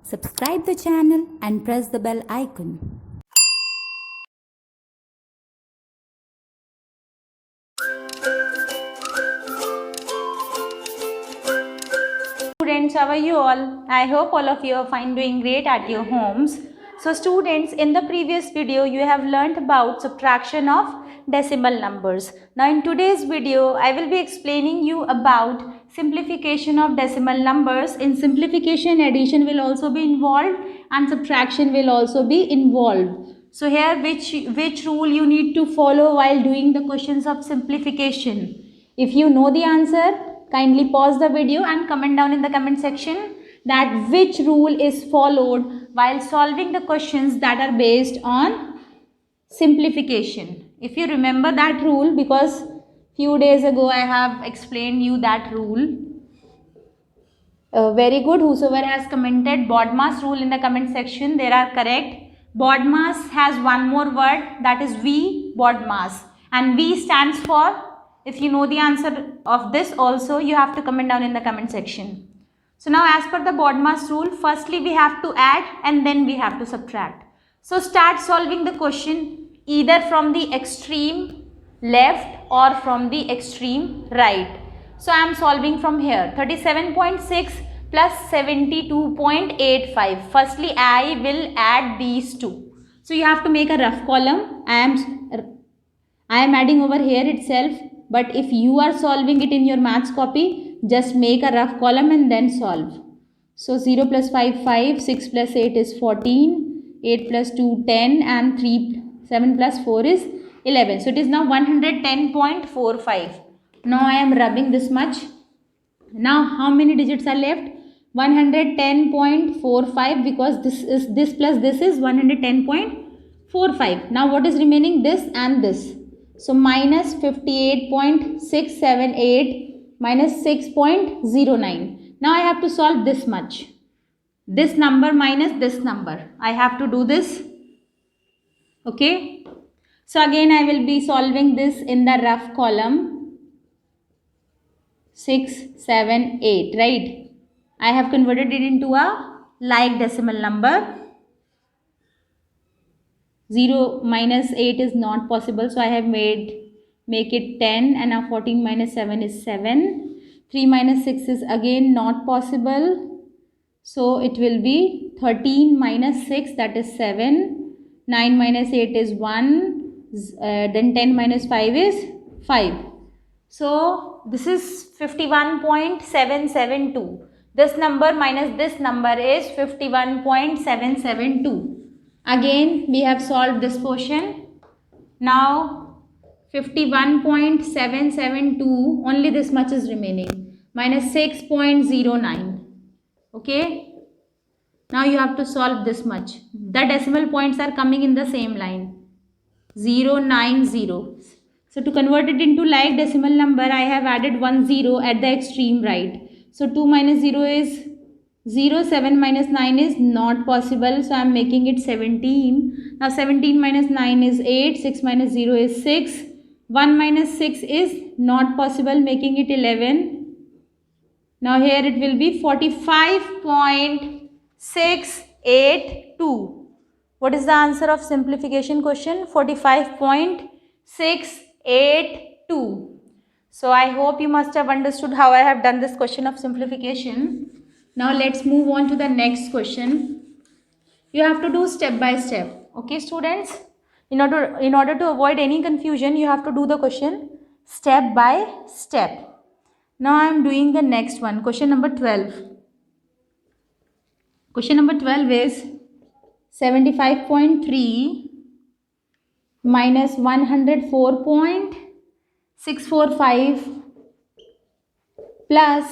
Subscribe the channel and press the bell icon. Students, how are you all? I hope all of you are fine, doing great at your homes. So students, in the previous video you have learnt about subtraction of decimal numbers. Now in today's video I will be explaining you about simplification of decimal numbers. In simplification, addition will also be involved and subtraction will also be involved. So here which rule you need to follow while doing the questions of simplification. If you know the answer, kindly pause the video and comment down in the comment section that which rule is followed while solving the questions that are based on simplification. If you remember that rule, because few days ago I have explained you that rule. Very good. Whosoever has commented BODMAS rule in the comment section, they are correct. BODMAS has one more word, that is V, BODMAS, and V stands for, if you know the answer of this also, you have to comment down in the comment section. So now as per the BODMAS rule, firstly we have to add and then we have to subtract. So start solving the question either from the extreme left or from the extreme right. So I am solving from here. 37.6 plus 72.85. Firstly I will add these two. So you have to make a rough column. I am adding over here itself, but if you are solving it in your maths copy, just make a rough column and then solve. So 0 plus 5, 5, 6 plus 8 is 14, 8 plus 2, 10, and 7 plus 4 is 11. So it is now 110.45. Now I am rubbing this much. Now how many digits are left? 110.45, because this plus this is 110.45. Now what is remaining? This and this. So minus 58.678 minus 6.09. Now I have to solve this much. This number minus this number. I have to do this. Okay. So again I will be solving this in the rough column. 6, 7, 8, right? I have converted it into a like decimal number. 0 minus 8 is not possible, so I have make it 10, and now 14 minus 7 is 7. 3 minus 6 is again not possible, so it will be 13 minus 6, that is 7. 9 minus 8 is 1. Then 10 minus 5 is 5. So this is 51.772. This number minus this number is 51.772. Again we have solved this portion. Now 51.772, only this much is remaining, minus 6.09. Okay. Now you have to solve this much. The decimal points are coming in the same line. 090. So to convert it into like decimal number, I have added 1 0 at the extreme right. So 2 minus 0 is 0, 7 minus 9 is not possible, so I am making it 17. Now 17 minus 9 is 8, 6 minus 0 is 6, 1 minus 6 is not possible, making it 11. Now here it will be 45.682. What is the answer of simplification question? 45.682. So I hope you must have understood how I have done this question of simplification. Now let's move on to the next question. You have to do step by step. Okay, students? In order to avoid any confusion, you have to do the question step by step. Now I am doing the next one. Question number 12. Question number 12 is 75.3 minus 104.645 plus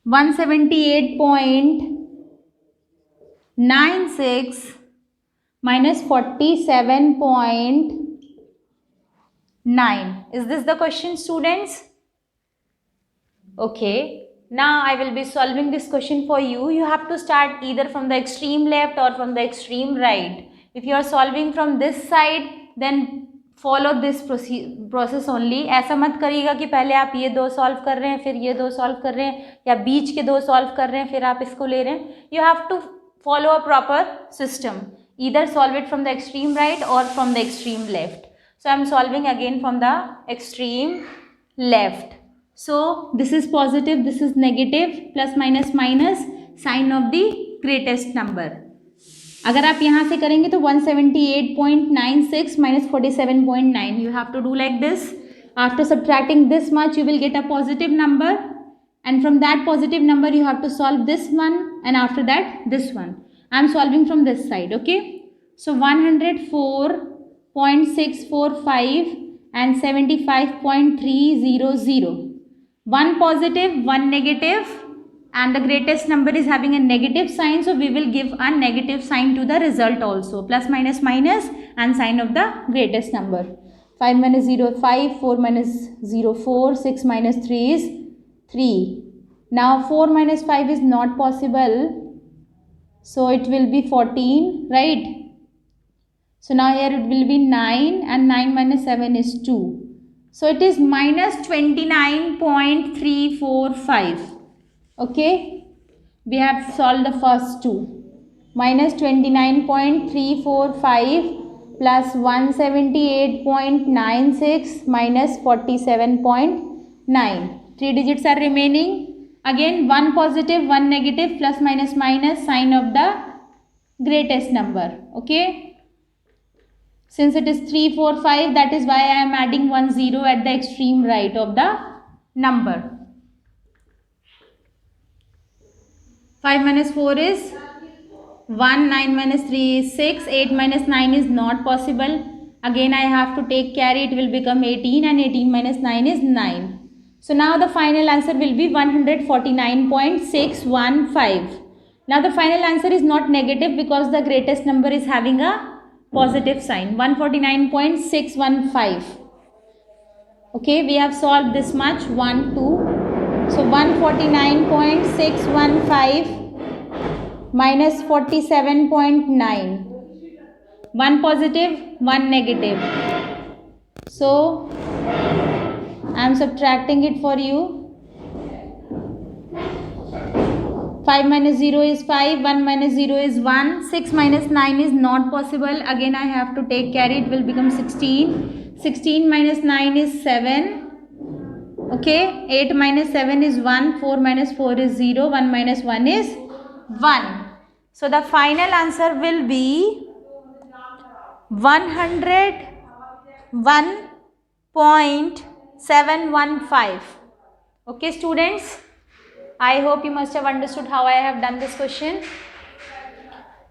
178.96 minus 47.9. Is this the question, students? Okay. Now I will be solving this question for you. You have to start either from the extreme left or from the extreme right. If you are solving from this side, then follow this process only. ऐसा मत करिएगा कि पहले आप ये दो solve कर रहे हैं फिर ये दो सॉल्व कर रहे हैं या बीच के दो सॉल्व कर रहे हैं फिर आप इसको ले रहे हैं. You have to follow a proper system. Either solve it from the extreme right और from the extreme left. So I am solving again from the extreme left. So this is positive, this is negative, plus minus minus, sign of the greatest number. अगर आप यहाँ से करेंगे तो 178.96 minus 47.9. You have to do like this. After subtracting this much, you will get a positive number, and from that positive number, you have to solve this one, and after that, this one. I am solving from this side, okay? So 104.645 and 75.300. One positive, one negative, and the greatest number is having a negative sign, so we will give a negative sign to the result also. Plus minus minus and sign of the greatest number. 5 minus 0 5, 4 minus 0 4, 6 minus 3 is 3. Now 4 minus 5 is not possible, so it will be 14, right? So now here it will be 9, and 9 minus 7 is 2. So it is minus 29.345. Okay, we have solved the first two. Minus 29.345 plus 178.96 minus 47.9. 3 digits are remaining. Again, one positive, one negative, plus minus minus, sign of the greatest number. Okay. Since it is 3, 4, 5, that is why I am adding 1 0 at the extreme right of the number. 5 minus 4 is 1, 9 minus 3 is 6, 8 minus 9 is not possible. Again I have to take carry, it will become 18, and 18 minus 9 is 9. So now the final answer will be 149.615. Now the final answer is not negative because the greatest number is having a positive sign. 149.615. Okay, we have solved this much. 1 2. So 149.615 minus 47.9. One positive, one negative. So I am subtracting it for you. 5 minus 0 is 5, 1 minus 0 is 1, 6 minus 9 is not possible. Again I have to take carry, it will become 16. 16 minus 9 is 7. Okay, 8 minus 7 is 1, 4 minus 4 is 0, 1 minus 1 is 1. So the final answer will be 101.715. Okay students, I hope you must have understood how I have done this question.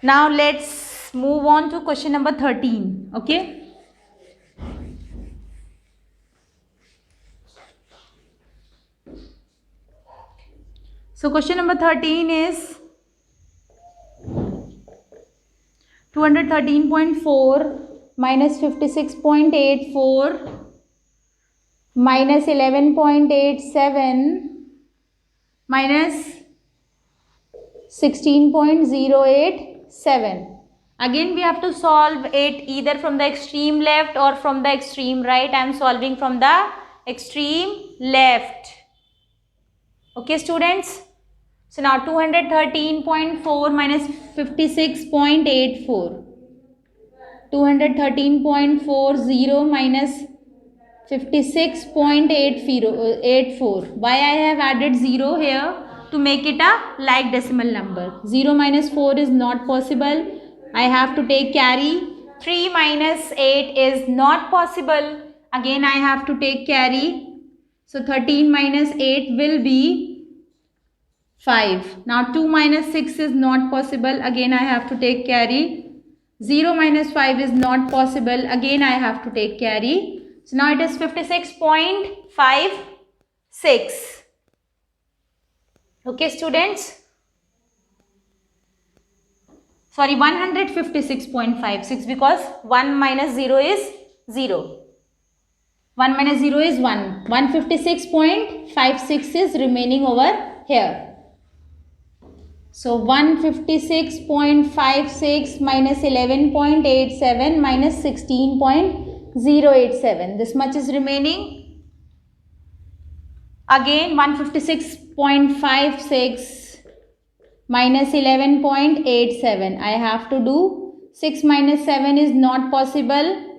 Now let's move on to question number 13. Okay. So question number 13 is 213.4 minus 56.84 minus 11.87 minus 16.087. Again we have to solve it either from the extreme left or from the extreme right. I am solving from the extreme left. Okay students. So now 213.4 minus 56.84. 213.40 minus 56.84. Why I have added 0 here? To make it a like decimal number. 0 minus 4 is not possible. I have to take carry. 3 minus 8 is not possible. Again I have to take carry. So 13 minus 8 will be 5. Now 2 minus 6 is not possible. Again I have to take carry. 0 minus 5 is not possible. Again I have to take carry. So now it is 56.56. Okay students. Sorry, 156.56 because 1 minus 0 is 0. 1 minus 0 is 1. 156.56 is remaining over here. So 156.56 minus 11.87 minus 16.087. 087. This much is remaining. Again 156.56 minus 11.87. I have to do 6 minus 7 is not possible.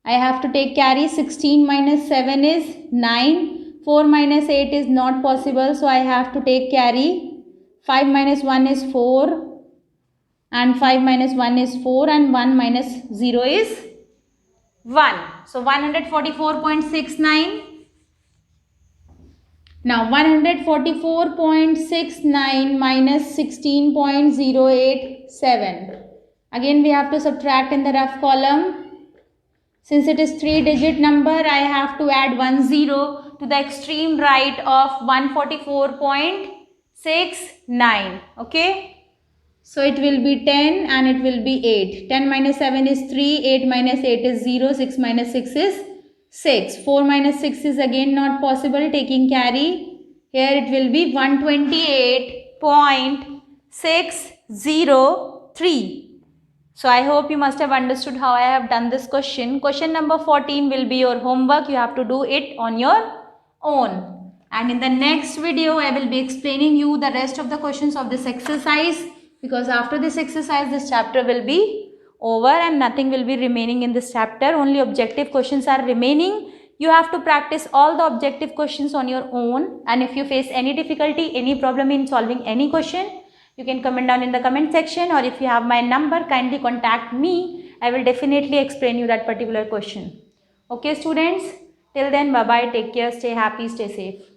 I have to take carry. 16 minus 7 is 9. 4 minus 8 is not possible. So I have to take carry. 5 minus 1 is 4. And 5 minus 1 is 4. And 1 minus 0 is 1. So 144.69. Now 144.69 minus 16.087. Again we have to subtract in the rough column. Since it is 3-digit number, I have to add 1 0 to the extreme right of 144.69. Okay. So it will be 10 and it will be 8. 10 minus 7 is 3. 8 minus 8 is 0. 6 minus 6 is 6. 4 minus 6 is again not possible, taking carry. Here it will be 128.603. So I hope you must have understood how I have done this question. Question number 14 will be your homework. You have to do it on your own. And in the next video, I will be explaining you the rest of the questions of this exercise. Because after this exercise, this chapter will be over and nothing will be remaining in this chapter. Only objective questions are remaining. You have to practice all the objective questions on your own. And if you face any difficulty, any problem in solving any question, you can comment down in the comment section, or if you have my number, kindly contact me. I will definitely explain you that particular question. Okay students, till then, bye bye, take care, stay happy, stay safe.